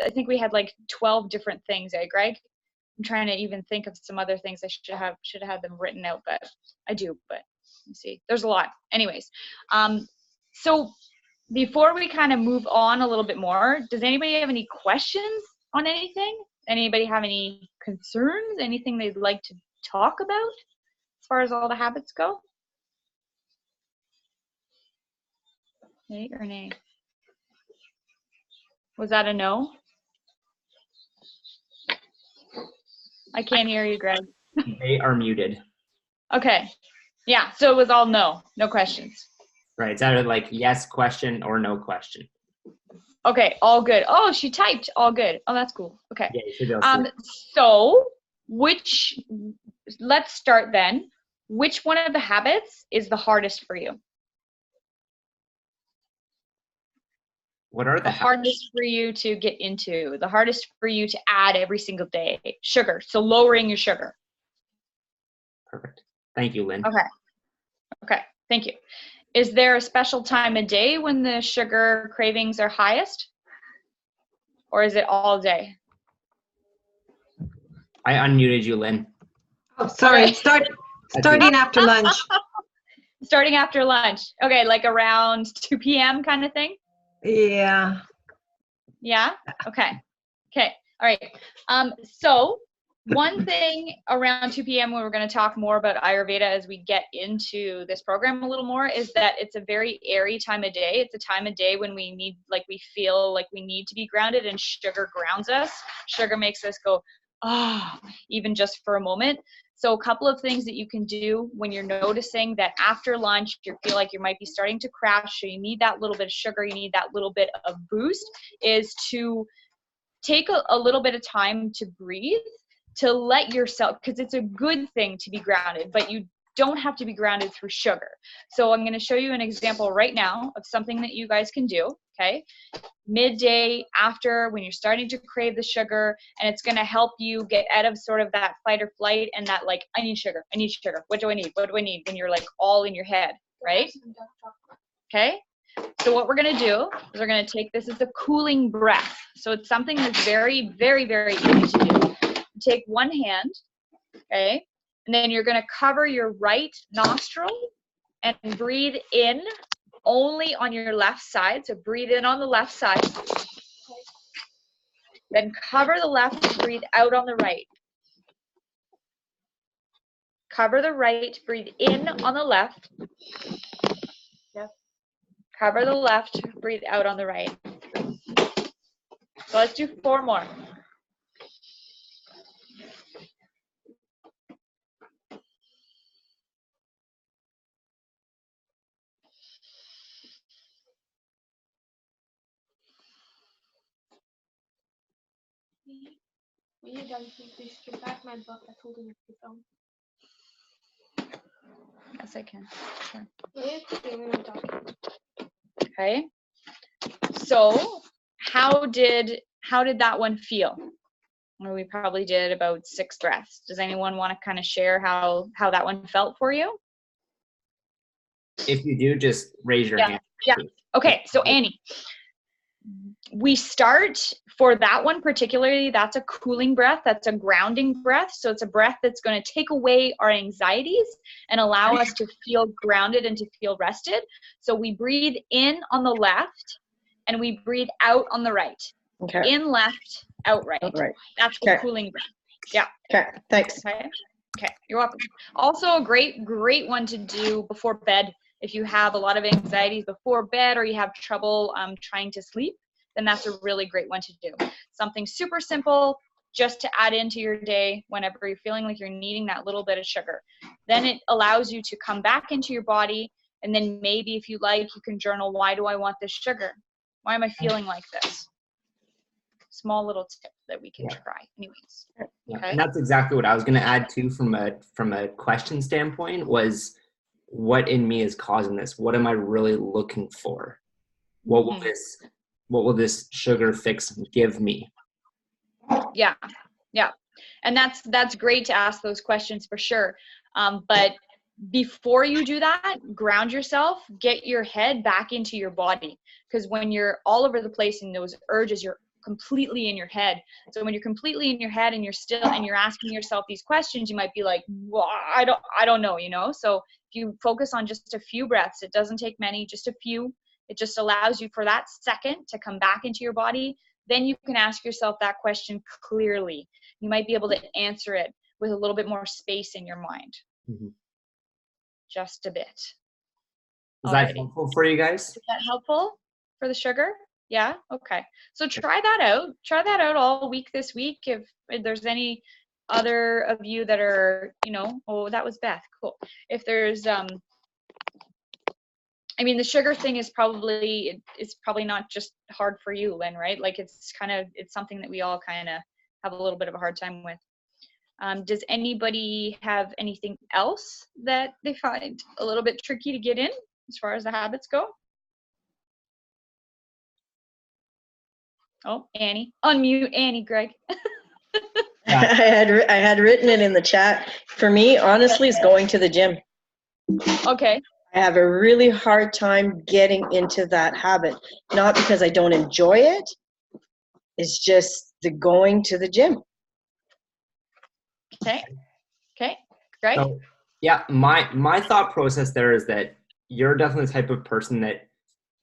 I think we had like 12 different things, eh, Greg? I'm trying to even think of some other things. I should have had them written out, but I do, but let me see. There's a lot. Anyways, so before we kind of move on a little bit more, does anybody have any questions on anything? Anybody have any concerns? Anything they'd like to talk about as far as all the habits go? Yay or nay? Was that a no? I can't hear you, Greg. They are muted. Okay. Yeah, so it was all no. No questions. Right. It's either like yes question or no question. Okay, all good. Oh, she typed all good. Oh, that's cool. Okay. Yeah, you should be able to see it. So let's start then. Which one of the habits is the hardest for you? What are the hardest for you to get into? The hardest for you to add every single day? Sugar. So lowering your sugar. Perfect. Thank you, Lynn. Okay. Okay. Thank you. Is there a special time of day when the sugar cravings are highest? Or is it all day? I unmuted you, Lynn. Oh, sorry. Okay. Starting after lunch. Starting after lunch. Okay, like around 2 p.m. kind of thing? Yeah. Yeah? Okay. Okay. All right. So one thing around 2 p.m. when we're going to talk more about Ayurveda as we get into this program a little more is that it's a very airy time of day. It's a time of day when we feel like we need to be grounded, and sugar grounds us. Sugar makes us go, oh, even just for a moment. So a couple of things that you can do when you're noticing that after lunch you feel like you might be starting to crash, so you need that little bit of sugar, you need that little bit of boost, is to take a little bit of time to breathe, to let yourself, because it's a good thing to be grounded, but you don't have to be grounded through sugar. So I'm going to show you an example right now of something that you guys can do, okay? Midday, after, when you're starting to crave the sugar, and it's going to help you get out of sort of that fight or flight and that like, I need sugar, what do I need, when you're like all in your head, right? Okay? So what we're going to do is we're going to take this as a cooling breath. So it's something that's very, very, very easy to do. Take one hand, okay, and then you're going to cover your right nostril and breathe in only on your left side. So breathe in on the left side. Then cover the left, breathe out on the right. Cover the right, breathe in on the left. Yep. Cover the left, breathe out on the right. So let's do 4 more. When you're done, can you please give back my book that's holding up your phone? Yes, I can. Sure. When I'm talking. Okay. So how did that one feel? Well, we probably did about 6 breaths. Does anyone want to kind of share how that one felt for you? If you do, just raise your hand. Yeah. Okay. So Annie, we start for that one particularly, that's a cooling breath. That's a grounding breath. So it's a breath that's going to take away our anxieties and allow us to feel grounded and to feel rested. So we breathe in on the left and we breathe out on the right. Okay. In left, out right. Right. That's the cooling breath. Yeah. Okay. Thanks. Okay. Okay. You're welcome. Also a great one to do before bed. If you have a lot of anxieties before bed or you have trouble trying to sleep, then that's a really great one to do. Something super simple just to add into your day whenever you're feeling like you're needing that little bit of sugar. Then it allows you to come back into your body, and then maybe if you like, you can journal, why do I want this sugar? Why am I feeling like this? Small little tip that we can try anyways. Yeah. Okay. And that's exactly what I was going to add too from a question standpoint was, what in me is causing this? What am I really looking for? What will this sugar fix give me? Yeah. Yeah. And that's great to ask those questions for sure. But before you do that, ground yourself, get your head back into your body. Because when you're all over the place in those urges, you're completely in your head. So when you're completely in your head and you're asking yourself these questions, you might be like, well, I don't know, you know? So if you focus on just a few breaths, it doesn't take many, just a few. It just allows you for that second to come back into your body. Then you can ask yourself that question clearly. You might be able to answer it with a little bit more space in your mind. Mhm. Just a bit. Is that Alrighty. helpful for you guys? Is that helpful for the sugar? Yeah? Okay. So try that out. Try that out all week this week. If there's any other of you that are, you know, oh, that was Beth. Cool. If there's, I mean, the sugar thing is probably, it's probably not just hard for you, Lynn, right? Like it's something that we all kind of have a little bit of a hard time with. Does anybody have anything else that they find a little bit tricky to get in as far as the habits go? Oh, Annie. Unmute Annie, Greg. I had written it in the chat. For me, honestly, it's going to the gym. Okay. I have a really hard time getting into that habit. Not because I don't enjoy it. It's just the going to the gym. Okay. Okay. Greg? So, yeah, my thought process there is that you're definitely the type of person that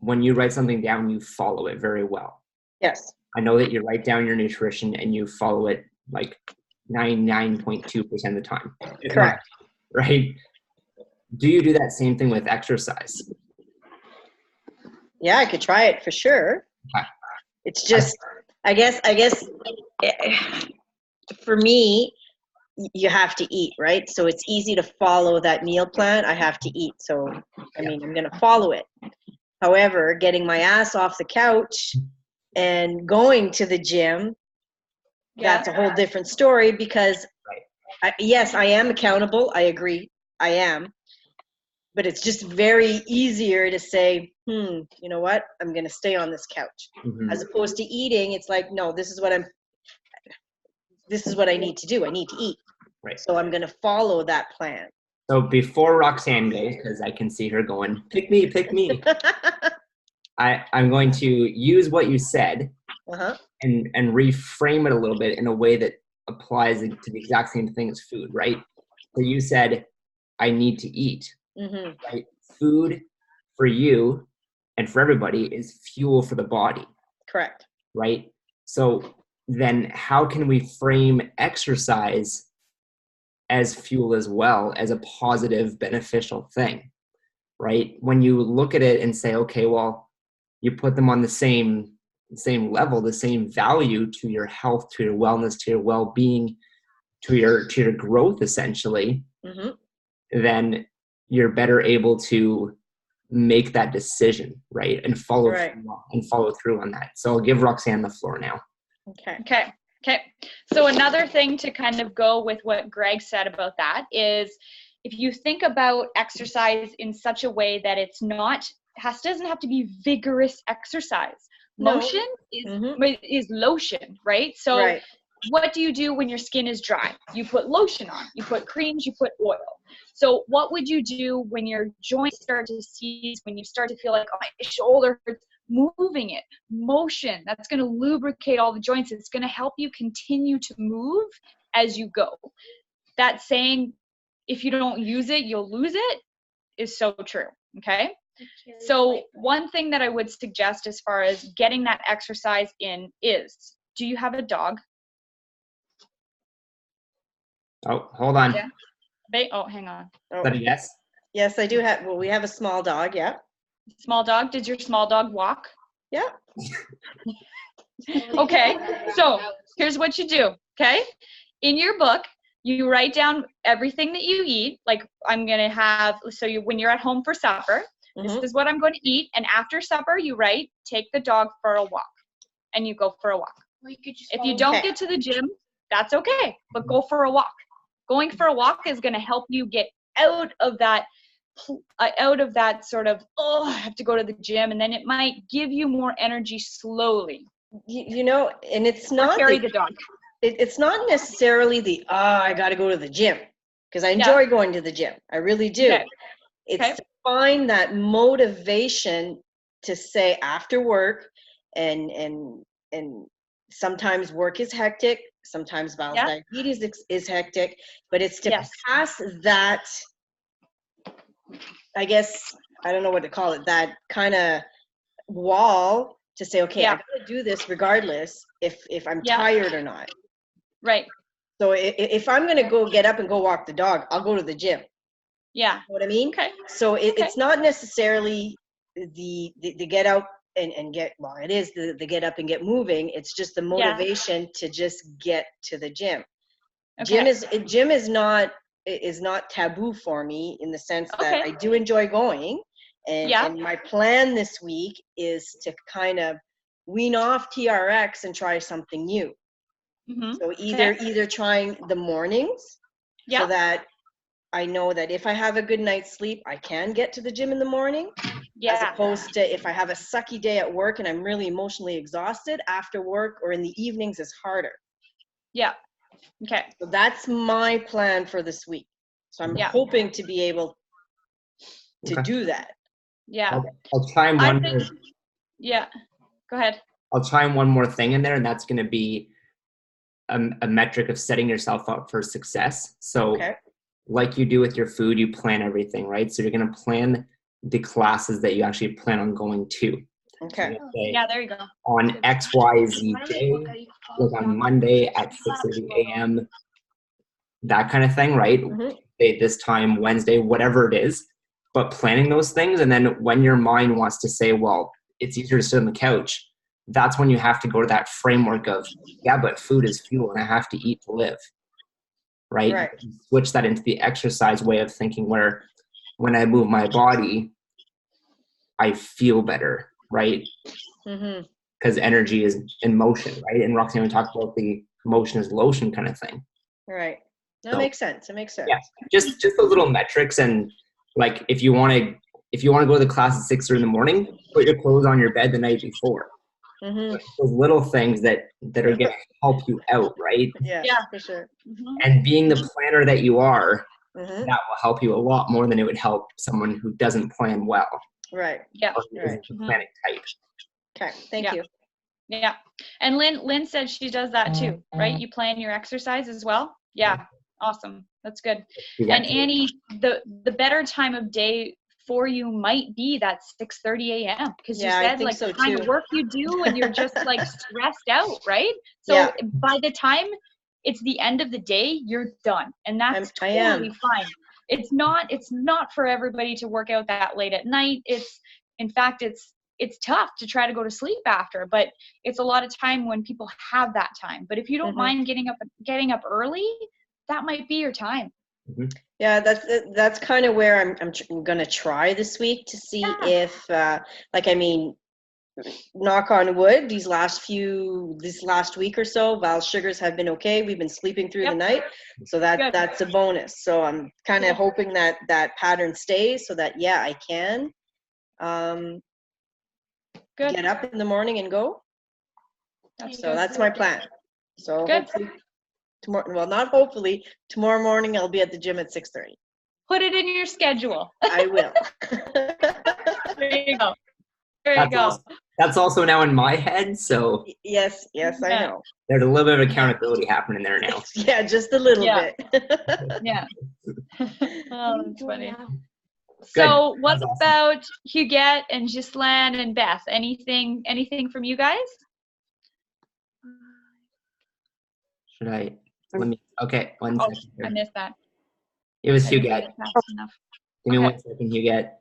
when you write something down, you follow it very well. Yes. I know that you write down your nutrition and you follow it like 99.2% of the time. Correct. Right? Do you do that same thing with exercise? Yeah, I could try it for sure. Okay. It's just, I guess for me, you have to eat, right? So it's easy to follow that meal plan. I have to eat. So, I mean, I'm going to follow it. However, getting my ass off the couch and going to the gym, that's a whole different story because, yes, I am accountable. I agree. I am. But it's just very easier to say, you know what? I'm going to stay on this couch. Mhm. As opposed to eating, it's like, no, this is what I need to do. I need to eat. Right. So I'm going to follow that plan. So before Roxanne goes, because I can see her going, pick me, I'm going to use what you said Uh-huh. and reframe it a little bit in a way that applies to the exact same thing as food, right? So you said, I need to eat, Mm-hmm. right? Food for you and for everybody is fuel for the body, Correct. right? So then how can we frame exercise as fuel as well, as a positive, beneficial thing, right? When you look at it and say, okay, well, you put them on the same level, the same value to your health, to your wellness, to your well-being, to your growth, essentially, Mm-hmm. then you're better able to make that decision, right? And follow through on that. So I'll give Roxanne the floor now. Okay. Okay. So another thing to kind of go with what Greg said about that is if you think about exercise in such a way that it's doesn't have to be vigorous exercise. No. Motion Mm-hmm. is lotion, right? So Right. what do you do when your skin is dry? You put lotion on, you put creams, you put oil. So what would you do when your joints start to seize, when you start to feel like, oh, my shoulder hurts? Moving it, motion, that's going to lubricate all the joints. It's going to help you continue to move as you go. That saying, if you don't use it, you'll lose it, is so true. Okay. So one thing that I would suggest as far as getting that exercise in is, do you have a dog? Oh, hold on. Yeah. Oh, hang on. Oh. Is that a yes? Yes, I do have. Well, we have a small dog. Yeah. Small dog. Did your small dog walk? Yeah. Okay. So here's what you do. Okay. In your book, you write down everything that you eat. Like I'm going to have, when you're at home for supper, this is what I'm going to eat. And after supper, you write, take the dog for a walk. And you go for a walk. If you don't get to the gym, that's okay. But go for a walk. Going for a walk is going to help you get out of that sort of, I have to go to the gym, and then it might give you more energy slowly. You know, and it's not carry the dog. It's not necessarily I got to go to the gym, because I enjoy going to the gym. I really do. Okay. It's to find that motivation to say after work and sometimes work is hectic, sometimes Val's Yeah. diabetes is hectic, but it's to Yes. pass that, I guess, I don't know what to call it, that kind of wall to say, okay, I Yeah. gotta do this regardless if I'm Yeah. tired or not. Right. So if I'm gonna go get up and go walk the dog, I'll go to the gym. Yeah. You know what I mean? Okay. So Okay. it's not necessarily the get out and get, well, it is the get up and get moving. It's just the motivation to just get to the gym. Okay. Gym is not taboo for me in the sense that Okay. I do enjoy going. Yeah. And my plan this week is to kind of wean off TRX and try something new. Mhm. So either trying the mornings so Yeah. that I know that if I have a good night's sleep, I can get to the gym in the morning, as Yeah. opposed to if I have a sucky day at work and I'm really emotionally exhausted, after work or in the evenings is harder. Yeah. Okay. So that's my plan for this week. So I'm Yeah. hoping to be able to Okay. do that. Yeah. I'll try and I one think. Yeah. Go ahead. I'll try and one more thing in there, and that's going to be a metric of setting yourself up for success. So Okay. like you do with your food, you plan everything, right? So you're going to plan the classes that you actually plan on going to. So Okay. you're gonna say, Yeah. There you go. on XYZ day, like on Monday at 6:30 a.m., that kind of thing, right? Mhm. Say this time, Wednesday, whatever it is, but planning those things. And then when your mind wants to say, well, it's easier to sit on the couch, that's when you have to go to that framework of, yeah, but food is fuel and I have to eat to live, right? Right. Switch that into the exercise way of thinking where when I move my body, I feel better, right? Mhm. Because energy is in motion, right? And Roxanne, we talked about the motion is lotion kind of thing. Right. That So, makes sense. It makes sense. yeah, just those little metrics. And like if you want to go to the class at 6:30 in the morning, put your clothes on your bed the night before. Mhm. Those little things that are going to help you out, right? Yeah. Yeah. For sure. Mhm. And being the planner that you are, Mhm. that will help you a lot more than it would help someone who doesn't plan well Right. Yeah. or who isn't the Mhm. planning type. Okay. Thank Yeah. you. Yeah. And Lynn said she does that too, right? You plan your exercise as well. Yeah. Awesome. That's good. You got And Annie, the better time of day for you might be that 6:30 a.m. because you Yeah, I said think like so the kind too. of work you do and you're just like stressed out, right? So Yeah. by the time it's the end of the day, you're done. And that's I am. totally fine. It's not for everybody to work out that late at night. In fact, it's tough to try to go to sleep after, but it's a lot of time when people have that time. But if you don't Mhm. mind getting up early, that might be your time. Yeah, that's kind of where I'm gonna try this week to see Yeah. if, like, I mean, knock on wood, this last week or so, Val's sugars have been okay. We've been sleeping through the Yep. night, so Good. that's a bonus. So I'm kind of Good. hoping that pattern stays, so that yeah, I can Good. get up in the morning and go. That's So good. that's my plan. So Good. hopefully tomorrow, well, not hopefully, tomorrow morning I'll be at the gym at 6:30. Put it in your schedule. I will. There you go. There you go. That's also now in my head, so Yes, I Yeah. know. there's a little bit of accountability happening there now. Yeah, just a little Yeah. bit. Yeah. Oh, that's funny. Good. So what That's awesome. about Huguette and Ghislaine and Beth? Anything from you guys? Should I? Let me. Okay, one Oh, second. I Here. missed that. It was I didn't read Huguette. it fast enough. Give me Okay. 1 second, Huguette.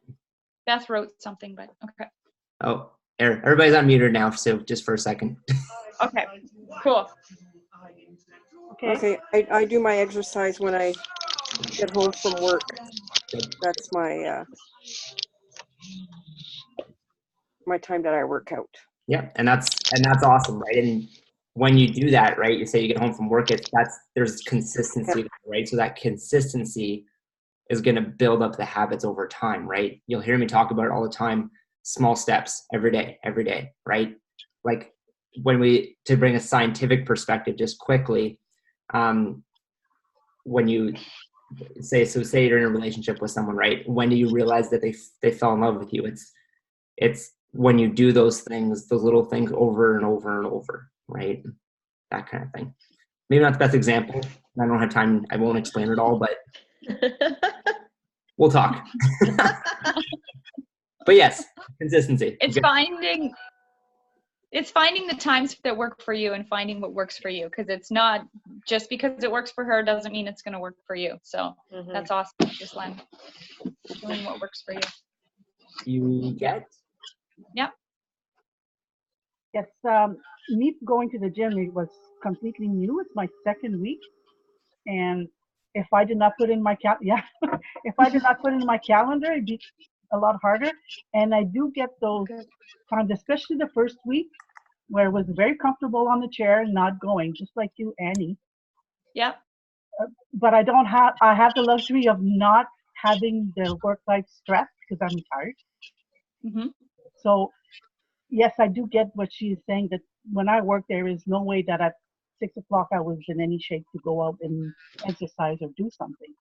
Beth wrote something, but okay. Oh, everybody's unmuted now, so just for a second. Okay. Cool. Okay, I do my exercise when I get home from work. That's my my time that I work out. Yeah, and that's awesome, right? And when you do that, right, you say you get home from work, there's consistency, right? So that consistency is going to build up the habits over time, right? You'll hear me talk about it all the time. Small steps every day, right? Like to bring a scientific perspective just quickly, when you say you're in a relationship with someone, right? When do you realize that they fell in love with you? It's when you do those things, those little things over and over and over, right? that kind of thing. Maybe not the best example. I don't have time. I won't explain it all, but we'll talk. But yes, consistency. It's Good. finding the times that work for you and finding what works for you, because it's not just because it works for her doesn't mean it's going to work for you. So that's awesome, Ghislaine. Doing what works for you. You get? Yep. Yes, me going to the gym, it was completely new. It's my second week, and if I did not put in my if I did not put in my calendar, it'd be a lot harder. And I do get those times, especially the first week, where I was very comfortable on the chair and not going, just like you, Annie. Yep. But I have the luxury of not having the work-life stress because I'm retired. Mm-hmm. So yes, I do get what she's saying, that when I work, there is no way that at 6 o'clock I was in any shape to go out and exercise or do something.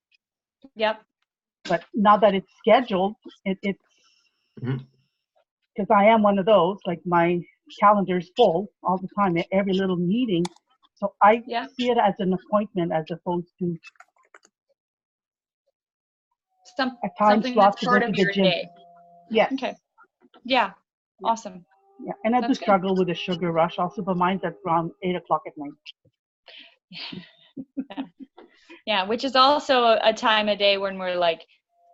Yep. But now that it's scheduled, it's because I am one of those, like my calendar's full all the time, at every little meeting. So I see it as an appointment as opposed to a time something slot that's to go part to of the your gym. day. Yes. Okay. Yeah. Awesome. Yeah, and I do That's good. struggle with a sugar rush also, but mine's at around 8 o'clock at night. Yeah, which is also a time of day when we're like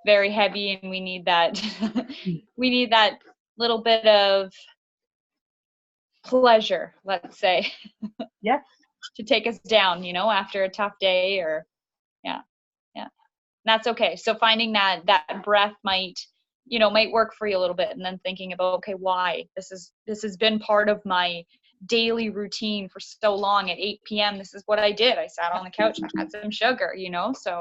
very heavy and we need that we need that little bit of pleasure, let's say. Yes. To take us down, after a tough day or yeah. That's okay. So finding that breath might work for you a little bit, and then thinking about, okay, why? This has been part of my daily routine for so long. At 8 p.m. this is what I did. I sat on the couch, I had some sugar, so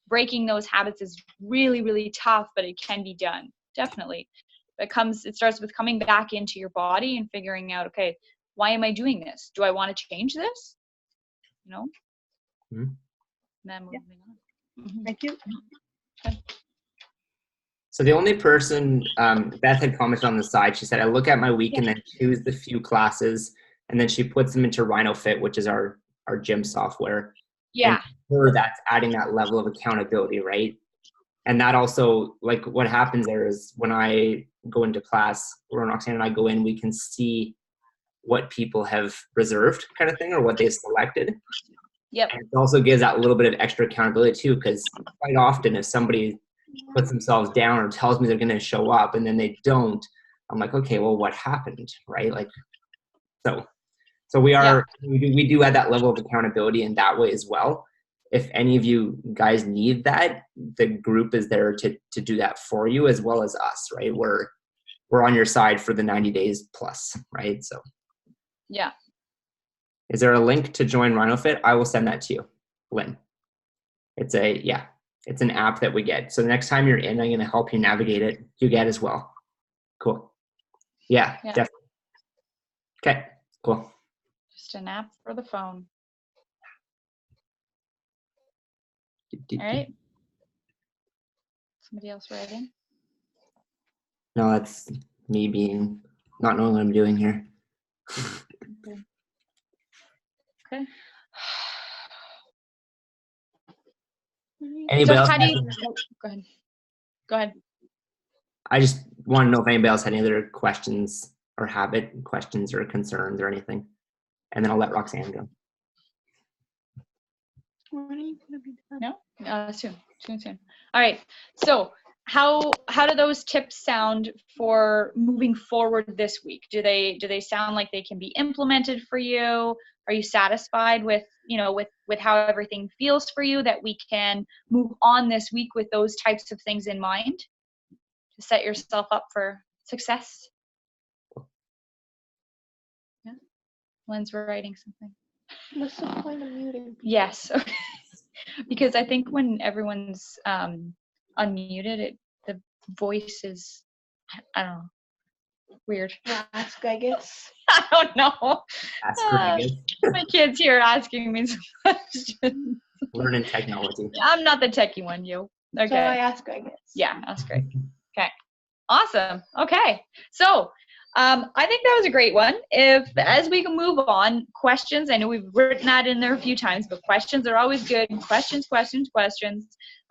breaking those habits is really, really tough, but it can be done. Definitely. It starts with coming back into your body and figuring out, okay, why am I doing this? Do I want to change this? And then moving on. Thank you. So the only person, Beth had commented on the side, she said, I look at my week and then choose the few classes, and then she puts them into RhinoFit, which is our gym software. Yeah. And for that's adding that level of accountability, right? And that also, like, what happens there is when I go into class, or Roxanne and I go in, we can see what people have reserved, kind of thing, or what they've selected. Yep. And it also gives that little bit of extra accountability too, because quite often if somebody puts themselves down or tells me they're going to show up and then they don't, I'm like, okay, well, what happened, right? Like, so we do add that level of accountability in that way as well. If any of you guys need that, the group is there to do that for you, as well as us, right? We're on your side for the 90 days plus, right? So yeah. Is there a link to join RhinoFit? I will send that to you, Lynn. It's an app that we get. So the next time you're in, I'm going to help you navigate it. You get as well. Cool. Yeah. Definitely. Okay, cool. Just an app for the phone. All right. Somebody else writing? No, that's me not knowing what I'm doing here. Okay. Anybody else? Go ahead. I just want to know if anybody else had any other questions or questions or concerns or anything. And then I'll let Roxanne go. No? Soon. All right. So how do those tips sound for moving forward this week? Do they sound like they can be implemented for you? Are you satisfied with how everything feels for you, that we can move on this week with those types of things in mind to set yourself up for success? Yeah. Lynn's writing something. What's the point of muting people? Yes. Because I think when everyone's unmuted, the voice is, I don't know, weird. Ask, I guess. I don't know. Ask her, I guess. My kid's here asking me some questions. Learning technology. I'm not the techie one, you. Okay. So I ask, I guess. Yeah, that's great. Okay. Awesome. Okay. So I think that was a great one. As we can move on, questions, I know we've written that in there a few times, but questions are always good. Questions.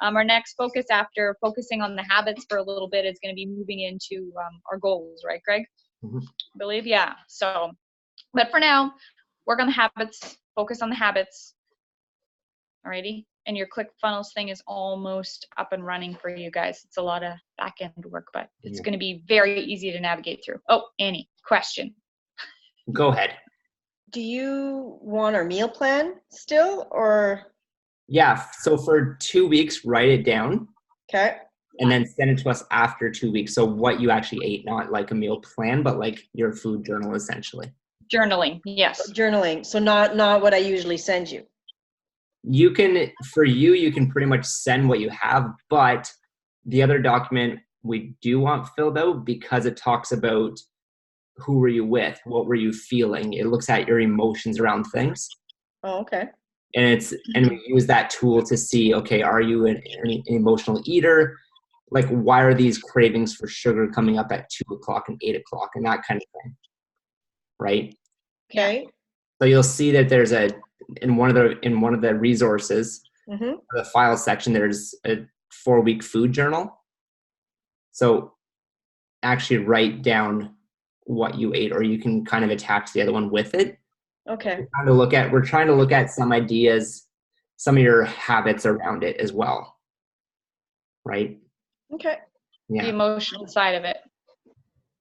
Our next focus after focusing on the habits for a little bit is going to be moving into our goals, right, Greg? Mhm. I believe, yeah. So, but for now, work on the habits, focus on the habits. Alrighty. And your ClickFunnels thing is almost up and running for you guys. It's a lot of back end work, but it's Yeah. going to be very easy to navigate through. Oh, Annie, question. Go ahead. Do you want our meal plan still, or Yeah. So for 2 weeks, write it down okay? and then send it to us after 2 weeks. So what you actually ate, not like a meal plan, but like your food journal essentially. Journaling, yes. Journaling. So not what I usually send you. You can pretty much send what you have, but the other document we do want filled out because it talks about who were you with, what were you feeling. It looks at your emotions around things. Oh, okay. And we use that tool to see, okay, are you an emotional eater? Like, why are these cravings for sugar coming up at 2 o'clock and 8 o'clock and that kind of thing, right? Okay. So you'll see that there's in one of the resources, Mm-hmm. the file section, there's a 4-week food journal. So actually write down what you ate, or you can kind of attach the other one with it. Okay. We're trying to look at some ideas, some of your habits around it as well. Right? Okay. The Yeah. emotional side of it.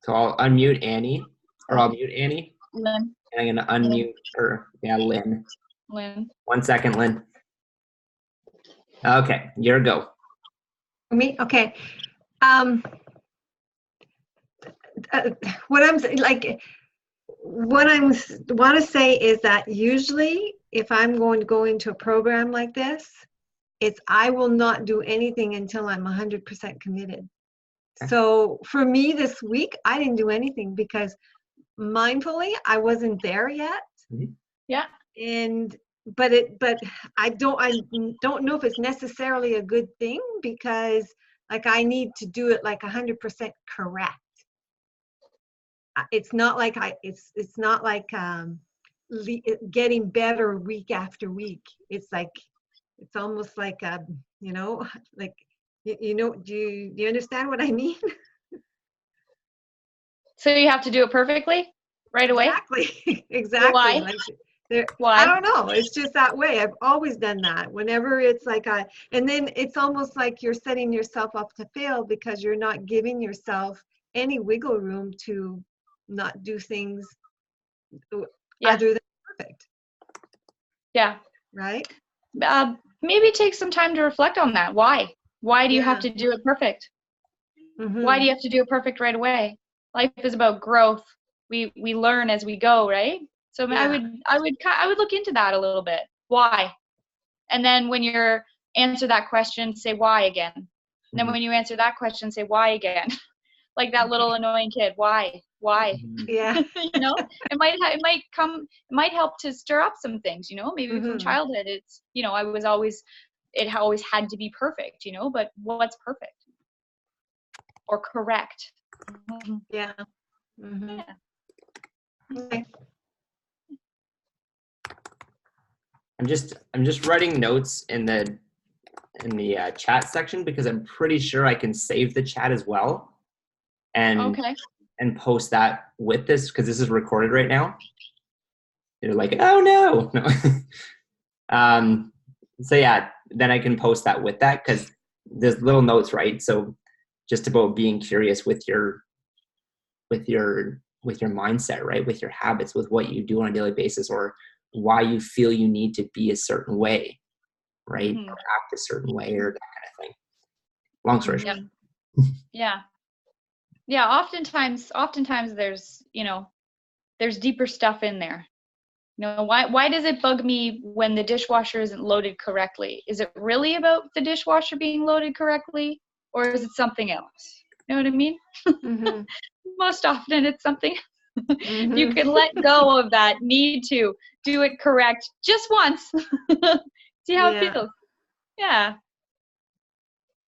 So I'll unmute Annie, or I'll mute Annie, Lynn, and I'm gonna unmute her. Yeah, Lynn. 1 second, Lynn. Okay, your go. Me? Okay. What I want to say is that usually if I'm going to go into a program like this, I will not do anything until I'm 100% committed. Okay. So for me this week, I didn't do anything because mindfully I wasn't there yet. Mhm. Yeah. But I don't know if it's necessarily a good thing, because like I need to do it like 100% correct. It's not like it's not like getting better week after week. It's almost like like do you understand what I mean? So you have to do it perfectly right away? Exactly. Why? Like Why? I don't know. It's just that way. I've always done that. Whenever it's like and then it's almost like you're setting yourself up to fail because you're not giving yourself any wiggle room to not do things Yeah. other than perfect. Yeah. Right? Maybe take some time to reflect on that. Why? Why do you have to do it perfect? Mhm. Why do you have to do it perfect right away? Life is about growth. We learn as we go, right? So Yeah. I would look into that a little bit. Why? And then when you're answer that question, say why again. And then when you answer that question, say why again. Like that little annoying kid. Why? Yeah. You know, it might help to stir up some things, you know, maybe from Mhm. childhood. It's, you know, it always had to be perfect, you know, but what's perfect or correct? Yeah. Mhm. Yeah. Okay. I'm just writing notes in the chat section because I'm pretty sure I can save the chat as well, and Okay. and post that with this because this is recorded right now. You're like, oh no, no. So yeah, then I can post that with that because there's little notes, right? So just about being curious with your mindset, right? With your habits, with what you do on a daily basis, or why you feel you need to be a certain way, right? Mhm. Or act a certain way, or that kind of thing. Long story short. Yeah. Yeah. Oftentimes there's, you know, there's deeper stuff in there. You know, why does it bug me when the dishwasher isn't loaded correctly? Is it really about the dishwasher being loaded correctly, or is it something else? You know what I mean? Mhm. Most often it's something. Mhm. You can let go of that need to do it correct just once. See how Yeah. it feels. Yeah.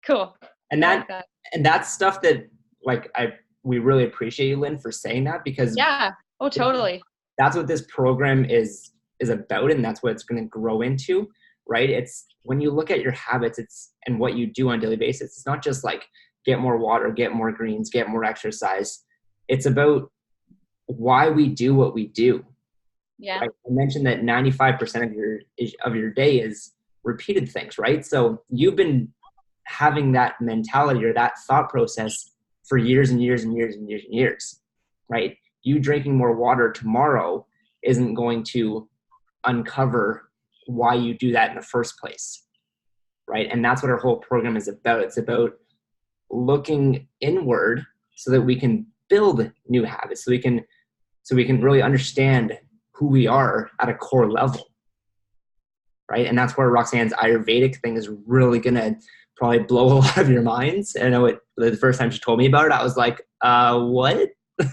Cool. And I like that's stuff that like we really appreciate you, Lynn, for saying that, because Yeah. Oh, totally. that's what this program is about, and that's what it's going to grow into, right? It's when you look at your habits, and what you do on a daily basis, it's not just like get more water, get more greens, get more exercise. It's about why we do what we do. Yeah. Right? I mentioned that 95% of your day is repeated things, right? So you've been having that mentality or that thought process for years and years and years and years and years, right? You drinking more water tomorrow isn't going to uncover why you do that in the first place, right? And that's what our whole program is about. It's about looking inward so that we can build new habits, so we can really understand who we are at a core level, right? And that's where Roxanne's Ayurvedic thing is really gonna probably blow a lot of your minds. And I know the first time she told me about it, I was like, what? But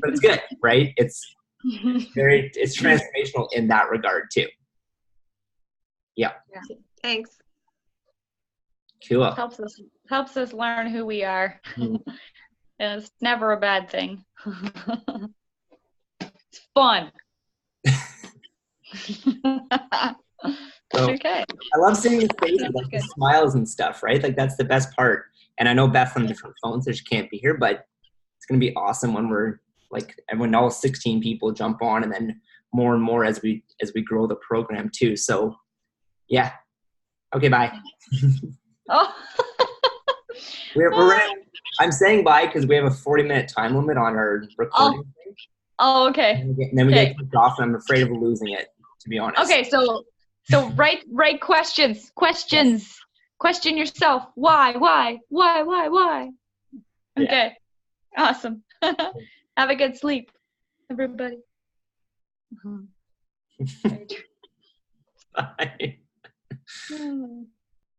it's good, right? It's transformational in that regard too. Yeah. Thanks. Cool. Helps us learn who we are. And it's never a bad thing. It's fun. So, okay. I love seeing the faces, like the smiles and stuff, right? Like that's the best part. And I know Beth's on different phones, so she can't be here, but it's gonna be awesome when when all 16 people jump on, and then more and more as we grow the program too. So yeah. Okay, bye. Oh. we're running. I'm saying bye because we have a 40-minute time limit on our recording. Oh, okay. And then we get kicked off, and I'm afraid of losing it, to be honest. Okay, so write questions. Question yourself. Why? Yeah. Okay. Awesome. Have a good sleep, everybody. Bye.